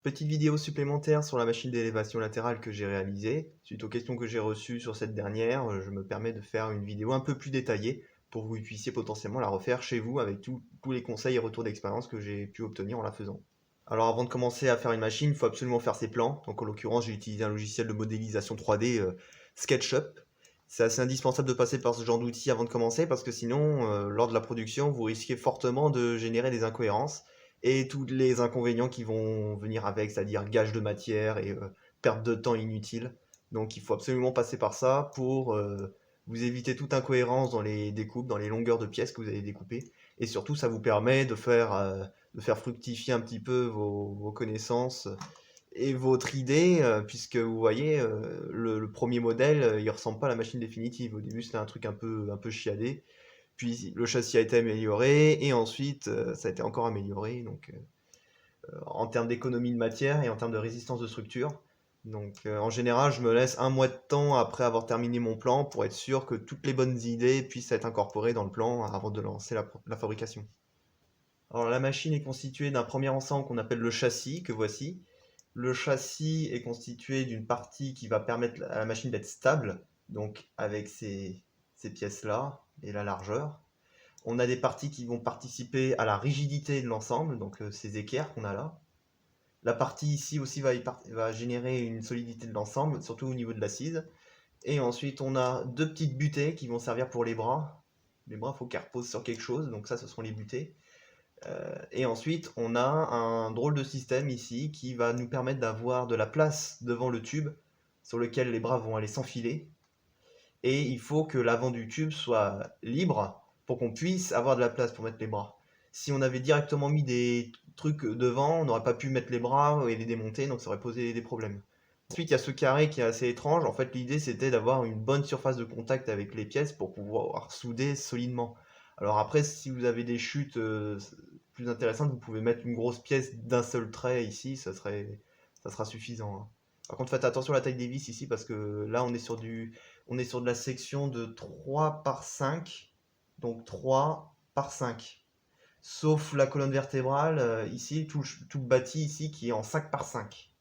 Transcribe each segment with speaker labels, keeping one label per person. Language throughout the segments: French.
Speaker 1: Petite vidéo supplémentaire sur la machine d'élévation latérale que j'ai réalisée. Suite aux questions que j'ai reçues sur cette dernière, je me permets de faire une vidéo un peu plus détaillée pour que vous puissiez potentiellement la refaire chez vous avec tous les conseils et retours d'expérience que j'ai pu obtenir en la faisant. Alors avant de commencer à faire une machine, il faut absolument faire ses plans. Donc en l'occurrence, j'ai utilisé un logiciel de modélisation 3D SketchUp. C'est assez indispensable de passer par ce genre d'outil avant de commencer parce que sinon, lors de la production, vous risquez fortement de générer des incohérences et tous les inconvénients qui vont venir avec, c'est-à-dire gage de matière et perte de temps inutile. Donc il faut absolument passer par ça pour vous éviter toute incohérence dans les découpes, dans les longueurs de pièces que vous allez découper. Et surtout, ça vous permet de faire fructifier un petit peu vos connaissances et votre idée, puisque vous voyez, le premier modèle, il ressemble pas à la machine définitive. Au début, c'était un truc un peu chiadé. Puis le châssis a été amélioré et ensuite ça a été encore amélioré donc en termes d'économie de matière et en termes de résistance de structure. Donc en général, je me laisse un mois de temps après avoir terminé mon plan pour être sûr que toutes les bonnes idées puissent être incorporées dans le plan avant de lancer la fabrication. Alors la machine est constituée d'un premier ensemble qu'on appelle le châssis, que voici. Le châssis est constitué d'une partie qui va permettre à la machine d'être stable, donc avec ces pièces-là et la largeur. On a des parties qui vont participer à la rigidité de l'ensemble, donc ces équerres qu'on a là. La partie ici aussi va générer une solidité de l'ensemble, surtout au niveau de l'assise. Et ensuite, on a deux petites butées qui vont servir pour les bras. Les bras, il faut qu'elles reposent sur quelque chose, donc ça, ce seront les butées. Et ensuite, on a un drôle de système ici qui va nous permettre d'avoir de la place devant le tube sur lequel les bras vont aller s'enfiler. Et il faut que l'avant du tube soit libre pour qu'on puisse avoir de la place pour mettre les bras. Si on avait directement mis des trucs devant, on n'aurait pas pu mettre les bras et les démonter, donc ça aurait posé des problèmes. Ensuite, il y a ce carré qui est assez étrange. En fait, l'idée, c'était d'avoir une bonne surface de contact avec les pièces pour pouvoir souder solidement. Alors après, si vous avez des chutes plus intéressantes, vous pouvez mettre une grosse pièce d'un seul trait ici, ça sera suffisant, hein. Par contre, faites attention à la taille des vis ici parce que là, on est sur de la section de 3 par 5, donc 3 par 5. Sauf la colonne vertébrale, ici, tout le bâti ici qui est en 5 par 5.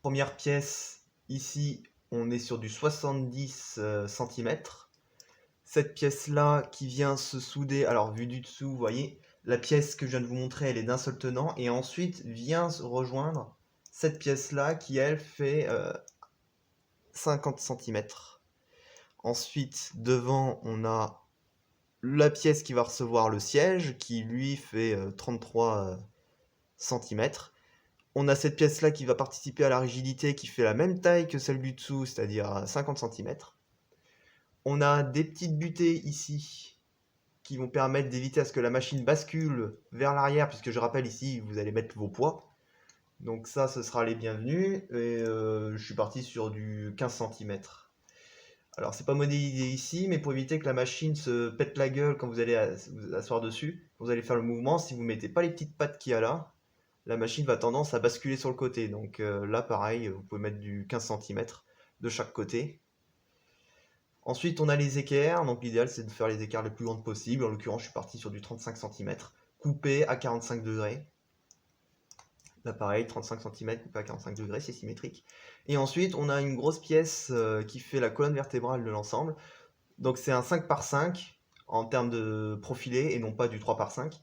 Speaker 1: Première pièce, ici, on est sur du 70 cm. Cette pièce-là qui vient se souder, alors vu du dessous, vous voyez, la pièce que je viens de vous montrer, elle est d'un seul tenant, et ensuite vient se rejoindre cette pièce-là qui, elle, fait 50 cm. Ensuite, devant, on a la pièce qui va recevoir le siège, qui lui fait 33 cm. On a cette pièce-là qui va participer à la rigidité, qui fait la même taille que celle du dessous, c'est-à-dire 50 cm. On a des petites butées ici, qui vont permettre d'éviter à ce que la machine bascule vers l'arrière, puisque je rappelle ici, vous allez mettre vos poids. Donc ça, ce sera les bienvenus. Et je suis parti sur du 15 cm. Alors, c'est pas modélisé ici, mais pour éviter que la machine se pète la gueule quand vous allez vous asseoir dessus, vous allez faire le mouvement. Si vous mettez pas les petites pattes qu'il y a là, la machine va tendance à basculer sur le côté. Donc là, pareil, vous pouvez mettre du 15 cm de chaque côté. Ensuite, on a les équerres. Donc l'idéal, c'est de faire les équerres les plus grandes possibles. En l'occurrence, je suis parti sur du 35 cm, coupé à 45 degrés. Là, pareil, 35 cm coupé à 45 degrés, c'est symétrique. Et ensuite, on a une grosse pièce qui fait la colonne vertébrale de l'ensemble. Donc c'est un 5 par 5 en termes de profilé et non pas du 3 par 5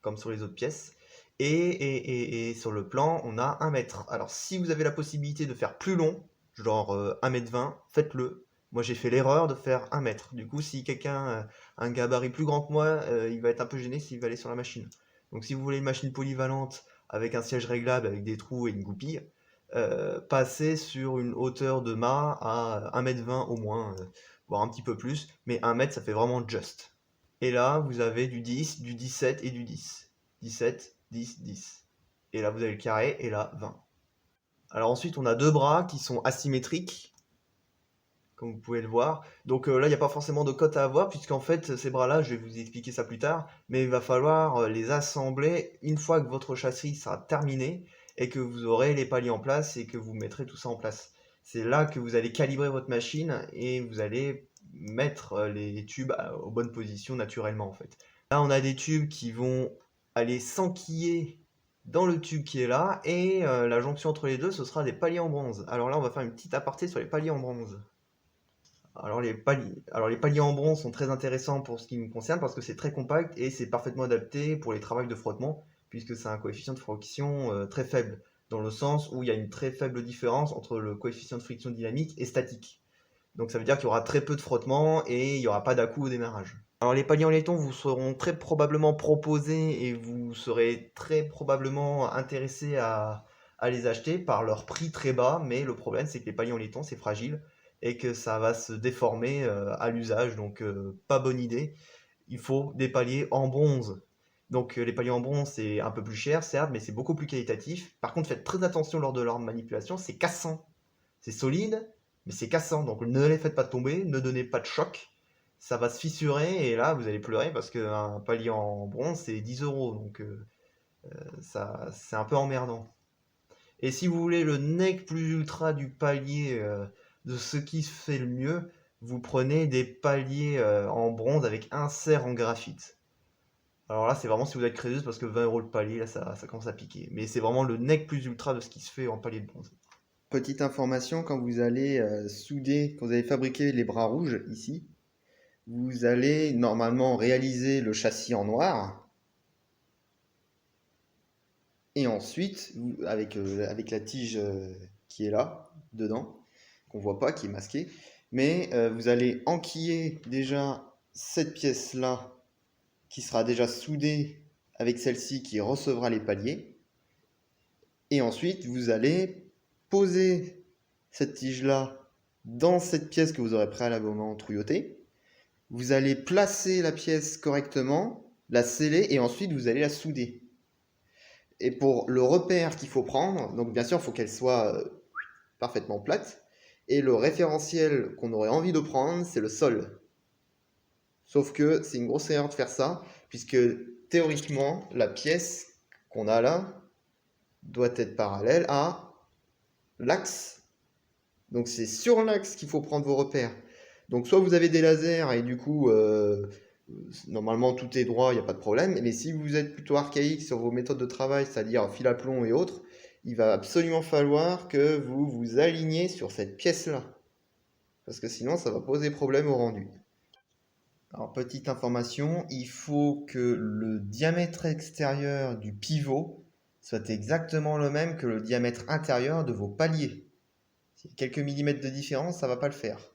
Speaker 1: comme sur les autres pièces. Et sur le plan, on a 1 mètre. Alors si vous avez la possibilité de faire plus long, genre 1,20 m, faites-le. Moi j'ai fait l'erreur de faire 1 mètre. Du coup, si quelqu'un a un gabarit plus grand que moi, il va être un peu gêné s'il va aller sur la machine. Donc si vous voulez une machine polyvalente avec un siège réglable, avec des trous et une goupille, passez sur une hauteur de mât à 1,20 m au moins, voire un petit peu plus, mais 1 mètre ça fait vraiment just. Et là, vous avez du 10, du 17 et du 10. 17, 10, 10. Et là, vous avez le carré, et là, 20. Alors ensuite, on a deux bras qui sont asymétriques, comme vous pouvez le voir. Donc là, il n'y a pas forcément de cote à avoir, puisqu'en fait, ces bras-là, je vais vous expliquer ça plus tard, mais il va falloir les assembler une fois que votre châssis sera terminé, et que vous aurez les paliers en place, et que vous mettrez tout ça en place. C'est là que vous allez calibrer votre machine, et vous allez mettre les tubes aux bonnes positions naturellement, en fait. Là, on a des tubes qui vont aller s'enquiller dans le tube qui est là, et la jonction entre les deux, ce sera des paliers en bronze. Alors là, on va faire une petite aparté sur les paliers en bronze. Alors les paliers en bronze sont très intéressants pour ce qui me concerne parce que c'est très compact et c'est parfaitement adapté pour les travaux de frottement puisque c'est un coefficient de friction très faible, dans le sens où il y a une très faible différence entre le coefficient de friction dynamique et statique. Donc ça veut dire qu'il y aura très peu de frottement et il n'y aura pas d'à-coups au démarrage. Alors les paliers en laiton vous seront très probablement proposés et vous serez très probablement intéressé à les acheter par leur prix très bas, mais le problème c'est que les paliers en laiton c'est fragile et que ça va se déformer à l'usage, donc pas bonne idée. Il faut des paliers en bronze. Donc les paliers en bronze c'est un peu plus cher certes, mais c'est beaucoup plus qualitatif. Par contre faites très attention lors de leur manipulation, c'est cassant. C'est solide, mais c'est cassant. Donc ne les faites pas tomber, ne donnez pas de choc. Ça va se fissurer et là vous allez pleurer parce qu'un palier en bronze c'est 10 €. Donc ça c'est un peu emmerdant. Et si vous voulez le nec plus ultra du palier de ce qui se fait le mieux, vous prenez des paliers en bronze avec insert en graphite. Alors là, c'est vraiment si vous êtes crédeuse parce que 20 € le palier, là, ça commence à piquer. Mais c'est vraiment le nec plus ultra de ce qui se fait en palier de bronze. Petite information, quand vous allez souder, quand vous allez fabriquer les bras rouges ici, vous allez normalement réaliser le châssis en noir. Et ensuite, avec la tige qui est là, dedans, qu'on voit pas, qui est masquée, mais vous allez enquiller déjà cette pièce-là, qui sera déjà soudée avec celle-ci qui recevra les paliers. Et ensuite, vous allez poser cette tige-là dans cette pièce que vous aurez préalablement trouillotée. Vous allez placer la pièce correctement, la sceller, et ensuite vous allez la souder. Et pour le repère qu'il faut prendre, donc bien sûr, il faut qu'elle soit parfaitement plate. Et le référentiel qu'on aurait envie de prendre, c'est le sol. Sauf que c'est une grosse erreur de faire ça, puisque théoriquement, la pièce qu'on a là doit être parallèle à l'axe. Donc c'est sur l'axe qu'il faut prendre vos repères. Donc soit vous avez des lasers et du coup, normalement tout est droit, il n'y a pas de problème. Mais si vous êtes plutôt archaïque sur vos méthodes de travail, c'est-à-dire fil à plomb et autres, il va absolument falloir que vous vous aligniez sur cette pièce-là. Parce que sinon, ça va poser problème au rendu. Alors, petite information, il faut que le diamètre extérieur du pivot soit exactement le même que le diamètre intérieur de vos paliers. S'il y a quelques millimètres de différence, ça ne va pas le faire.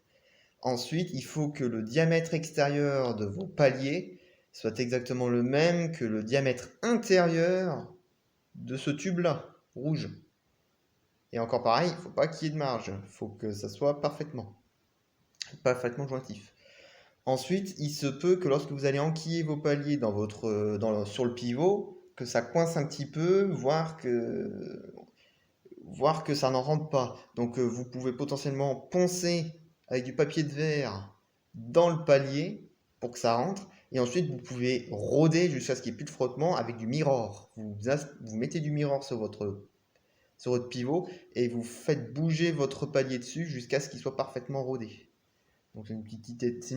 Speaker 1: Ensuite, il faut que le diamètre extérieur de vos paliers soit exactement le même que le diamètre intérieur de ce tube-là, rouge. Et encore pareil, il ne faut pas qu'il y ait de marge, il faut que ça soit parfaitement jointif. Ensuite, il se peut que lorsque vous allez enquiller vos paliers sur le pivot, que ça coince un petit peu, voire que ça n'en rentre pas. Donc vous pouvez potentiellement poncer avec du papier de verre dans le palier pour que ça rentre. Et ensuite, vous pouvez rôder jusqu'à ce qu'il n'y ait plus de frottement avec du mirror. Vous mettez du mirror sur votre pivot et vous faites bouger votre palier dessus jusqu'à ce qu'il soit parfaitement rodé. Donc c'est une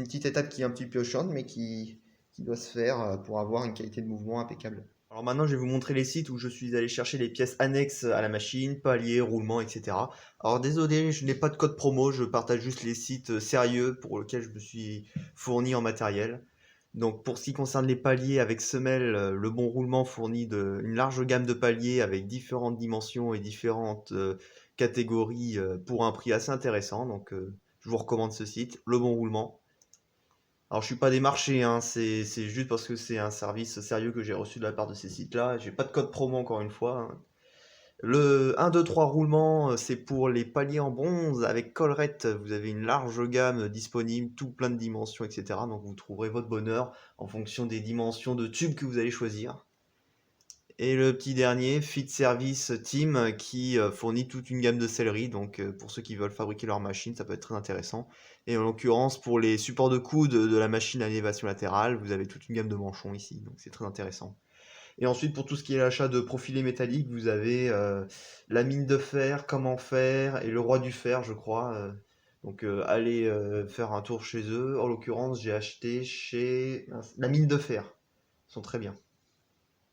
Speaker 1: petite étape qui est un petit peu chiante, mais qui doit se faire pour avoir une qualité de mouvement impeccable. Alors maintenant, je vais vous montrer les sites où je suis allé chercher les pièces annexes à la machine, paliers, roulements, etc. Alors désolé, je n'ai pas de code promo, je partage juste les sites sérieux pour lesquels je me suis fourni en matériel. Donc pour ce qui concerne les paliers avec semelle, le bon roulement fournit une large gamme de paliers avec différentes dimensions et différentes catégories pour un prix assez intéressant. Donc je vous recommande ce site, le bon roulement. Alors je suis pas démarché, hein, c'est juste parce que c'est un service sérieux que j'ai reçu de la part de ces sites-là. J'ai pas de code promo encore une fois, hein. Le 1, 2, 3 roulement, c'est pour les paliers en bronze avec collerette. Vous avez une large gamme disponible, tout plein de dimensions, etc. Donc vous trouverez votre bonheur en fonction des dimensions de tubes que vous allez choisir. Et le petit dernier, Fit Service Team, qui fournit toute une gamme de sellerie. Donc pour ceux qui veulent fabriquer leur machine, ça peut être très intéressant. Et en l'occurrence, pour les supports de coude de la machine à élévation latérale, vous avez toute une gamme de manchons ici. Donc c'est très intéressant. Et ensuite, pour tout ce qui est l'achat de profilés métalliques, vous avez la mine de fer, comment faire, et le roi du fer, je crois. Donc allez faire un tour chez eux. En l'occurrence, j'ai acheté chez la mine de fer. Ils sont très bien.